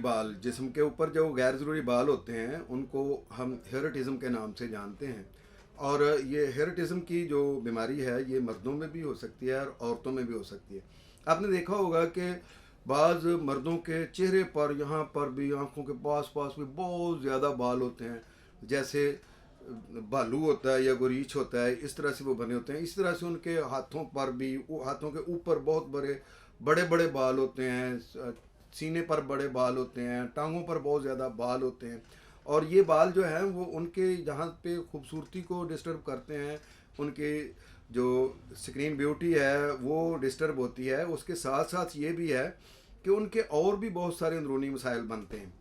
बाल, जिस्म के ऊपर जो गैर ज़रूरी बाल होते हैं उनको हम हेयरटिज़म के नाम से जानते हैं। और ये हेयरटिज़म की जो बीमारी है ये मर्दों में भी हो सकती है और औरतों में भी हो सकती है। आपने देखा होगा कि बाज़ मर्दों के चेहरे पर, यहाँ पर भी, आँखों के पास पास भी बहुत ज़्यादा बाल होते हैं, जैसे भालू होता है या गोरीच होता है, इस तरह से वो बने होते हैं। इस तरह से उनके हाथों पर भी, वो हाथों के ऊपर बहुत बड़े बड़े बड़े बाल होते हैं, सीने पर बड़े बाल होते हैं, टांगों पर बहुत ज़्यादा बाल होते हैं। और ये बाल जो हैं वो उनके जहाँ पे खूबसूरती को डिस्टर्ब करते हैं, उनके जो स्क्रीन ब्यूटी है वो डिस्टर्ब होती है। उसके साथ साथ ये भी है कि उनके और भी बहुत सारे अंदरूनी मसाइल बनते हैं।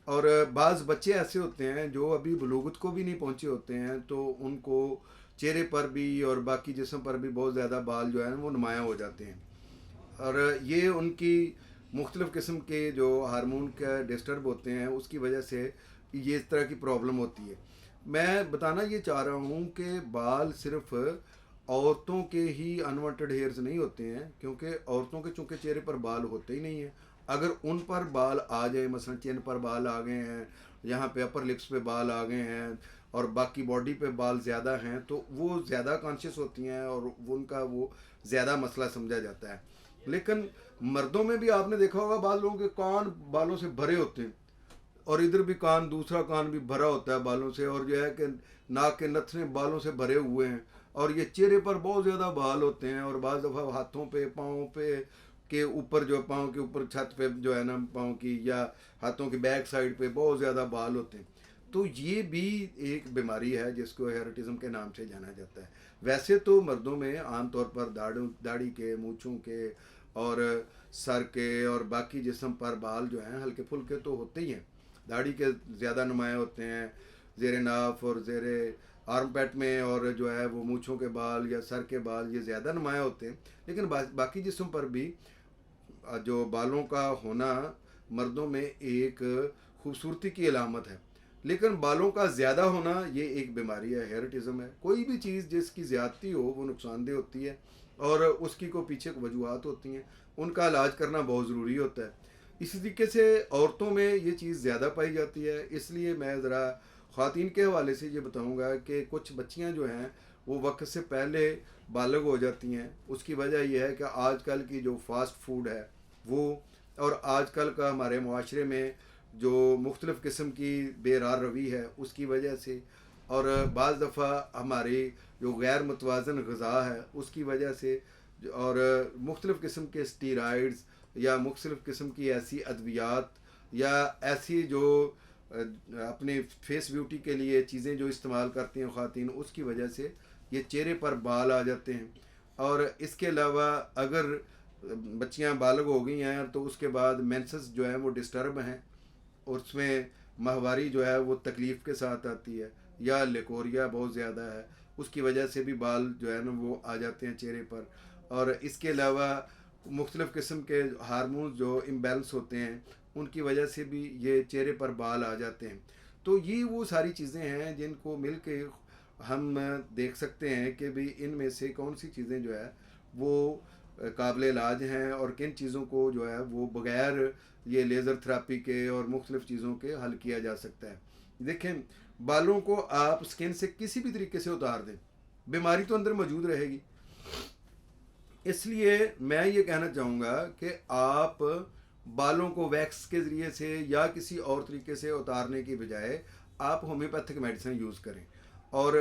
और बाज़ बच्चे ऐसे होते हैं जो अभी बलूगत को भी नहीं पहुँचे होते हैं, तो उनको चेहरे पर भी और बाकी जिस्म पर भी बहुत ज़्यादा बाल जो हैं वो नुमायाँ हो जाते हैं। और ये उनकी मुख्तलिफ़ किस्म के जो हार्मोन का डिस्टर्ब होते हैं उसकी वजह से ये इस तरह की प्रॉब्लम होती है। मैं बताना ये चाह रहा हूँ कि बाल सिर्फ़ औरतों के ही अनवांटेड हेयर्स नहीं होते हैं, क्योंकि औरतों के चूँकि चेहरे पर बाल होते ही नहीं हैं। अगर उन पर बाल आ जाए, मसलन चिन पर बाल आ गए हैं, यहाँ पे अपर लिप्स पे बाल आ गए हैं और बाकी बॉडी पे बाल ज़्यादा हैं, तो वो ज़्यादा कॉन्शियस होती हैं और उनका वो ज़्यादा मसला समझा जाता है। लेकिन मर्दों में भी आपने देखा होगा बाल लोगों के कान बालों से भरे होते हैं, और इधर भी कान, दूसरा कान भी भरा होता है बालों से, और जो है कि नाक के नथने बालों से भरे हुए हैं। और ये चेहरे पर बहुत ज़्यादा बाल होते हैं, और बाज़ दफ़ा हाथों पे, पाँव पे के ऊपर, जो पाँव के ऊपर छत पे जो है ना पाँव की, या हाथों की बैक साइड पे बहुत ज़्यादा बाल होते हैं। तो ये भी एक बीमारी है जिसको हेयरटिज़म के नाम से जाना जाता है। वैसे तो मर्दों में आम तौर पर दाढ़ी के, मूँछों के और सर के और बाकी जिस्म पर बाल जो हैं हल्के फुल्के तो होते ही हैं। दाढ़ी के ज़्यादा नुमायाँ होते हैं, ज़ेरे नाफ और ज़ेरे आर्म पैट में, और जो है वो मूँछों के बाल या सर के बाल ये ज़्यादा नुमायाँ होते हैं। लेकिन बाकी जिस्म पर भी जो बालों का होना मर्दों में एक खूबसूरती की अलामत है। लेकिन बालों का ज़्यादा होना ये एक बीमारी है, हेयरटिज़म है। कोई भी चीज़ जिसकी ज़्यादती हो वो नुकसानदेह होती है, और उसकी को पीछे वजूहत होती हैं, उनका इलाज करना बहुत ज़रूरी होता है। इसी तरीके से औरतों में ये चीज़ ज़्यादा पाई जाती है। इसलिए मैं ज़रा ख़वातीन के हवाले से ये बताऊँगा कि कुछ बच्चियाँ जो हैं वो वक्त से पहले बालिग हो जाती हैं। उसकी वजह यह है कि आजकल की जो फास्ट फूड है वो, और आजकल का हमारे माशरे में जो मुख्तलिफ़ किस्म की बेरार रवी है उसकी वजह से, और बाज़ दफ़ा हमारी जो गैर मुतवाज़न ग़िज़ा है उसकी वजह से, और मुख्तलिफ़ किस्म के स्टीरॉइड्स या मुख्तलिफ़ किस्म की ऐसी अद्वियात या ऐसी जो अपने फेस ब्यूटी के लिए चीज़ें जो इस्तेमाल करती हैं ख़वातीन, उसकी वजह से ये चेहरे पर बाल आ जाते हैं। और इसके अलावा अगर बच्चियां बालिग हो गई हैं तो उसके बाद मेंसेस जो है वो डिस्टर्ब हैं, और उसमें माहवारी जो है वो तकलीफ़ के साथ आती है, या लेकोरिया बहुत ज़्यादा है, उसकी वजह से भी बाल जो है ना वो आ जाते हैं चेहरे पर। और इसके अलावा मुख्तलिफ़ किस्म के हार्मोन्स जो इम्बैलेंस होते हैं उनकी वजह से भी ये चेहरे पर बाल आ जाते हैं। तो ये वो सारी चीज़ें हैं जिनको मिल के हम देख सकते हैं कि भी इनमें से कौन सी चीज़ें जो है वो काबिल इलाज हैं, और किन चीज़ों को जो है वो बग़ैर ये लेज़र थेरेपी के और मुख्तलिफ़ चीज़ों के हल किया जा सकता है। देखें, बालों को आप स्किन से किसी भी तरीके से उतार दें, बीमारी तो अंदर मौजूद रहेगी। इसलिए मैं ये कहना चाहूँगा कि आप बालों को वैक्स के ज़रिए से या किसी और तरीके से उतारने की बजाय आप होम्योपैथिक मेडिसिन यूज़ करें। और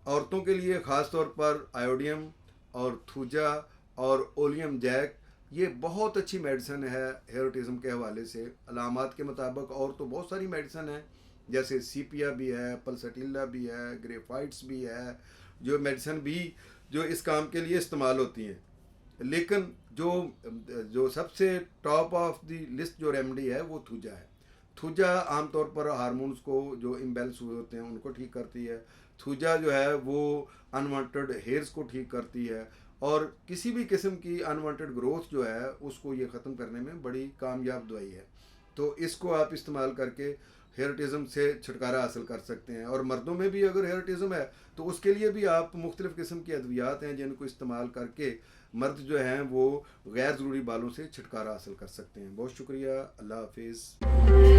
औरतों के लिए ख़ास तौर पर आयोडियम और थूजा और ओलियम जैक ये बहुत अच्छी मेडिसिन है हेयरटिज़म के हवाले से। अलामात के मुताबिक और तो बहुत सारी मेडिसिन है, जैसे सीपिया भी है, पल्सटीला भी है, ग्रेफाइट्स भी है, जो मेडिसिन भी जो इस काम के लिए इस्तेमाल होती हैं। लेकिन जो जो सबसे टॉप ऑफ द लिस्ट जो रेमेडी है वो थूजा है। थूजा आमतौर पर हार्मोन्स को जो इम्बैलेंस हुए होते हैं उनको ठीक करती है। थूजा जो है वो अनवांटेड हेयर्स को ठीक करती है, और किसी भी किस्म की अनवांटेड ग्रोथ जो है उसको ये ख़त्म करने में बड़ी कामयाब दवाई है। तो इसको आप इस्तेमाल करके हेयरटिज़म से छुटकारा हासिल कर सकते हैं। और मर्दों में भी अगर हेयरटिज़म है तो उसके लिए भी आप मुख्तलिफ़ किस्म की अद्वियात हैं जिनको इस्तेमाल करके मर्द जो हैं वो गैर ज़रूरी बालों से छुटकारा हासिल कर सकते हैं। बहुत शुक्रिया, अल्लाह हाफिज़।